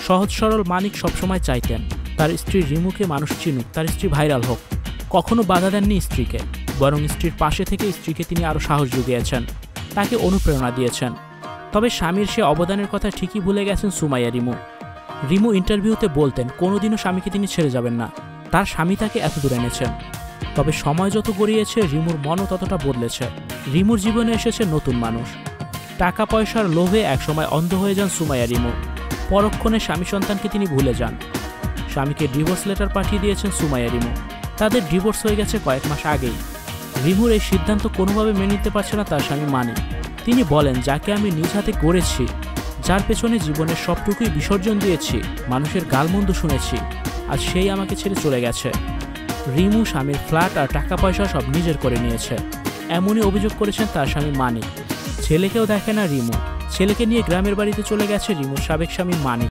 সহজ সরল মানিক সবসময় চাইতেন তার স্ত্রী রিমুকে মানুষ চিনুক, তার স্ত্রী ভাইরাল হোক। কখনো বাধা দেননি স্ত্রীকে, বরং স্ত্রীর পাশে থেকে স্ত্রীকে তিনি আরও সাহস জুগিয়েছেন, তাকে অনুপ্রেরণা দিয়েছেন। তবে স্বামীর সে অবদানের কথা ঠিকই ভুলে গেছেন সুমাইয়া রিমু। রিমু ইন্টারভিউতে বলতেন কোনোদিনও স্বামীকে তিনি ছেড়ে যাবেন না, তার স্বামী তাকে এত দূর এনেছেন। তবে সময় যত গড়িয়েছে রিমুর মনও ততটা বদলেছে। রিমুর জীবনে এসেছে নতুন মানুষ। টাকা পয়সার লোভে একসময় অন্ধ হয়ে যান সুমাইয়া রিমু। পরক্ষণে স্বামী সন্তানকে তিনি ভুলে যান। স্বামীকে ডিভোর্স লেটার পাঠিয়ে দিয়েছেন সুমাইয়া রিমু। তাদের ডিভোর্স হয়ে গেছে কয়েক মাস আগেই। রিমুর এই সিদ্ধান্ত কোনোভাবে মেনে নিতে পারছে না তার স্বামী মানিক। তিনি বলেন, যাকে আমি নিজ হাতে গড়েছি, যার পেছনে জীবনের সবটুকুই বিসর্জন দিয়েছি, মানুষের গালমন্দ শুনেছি, আজ সেই আমাকে ছেড়ে চলে গেছে। রিমু স্বামীর ফ্ল্যাট আর টাকা পয়সা সব নিজের করে নিয়েছে, এমনই অভিযোগ করেছেন তার স্বামী মানিক। ছেলেকেও দেখে না রিমু। ছেলেকে নিয়ে গ্রামের বাড়িতে চলে গেছে রিমুর সাবেক স্বামী মানিক।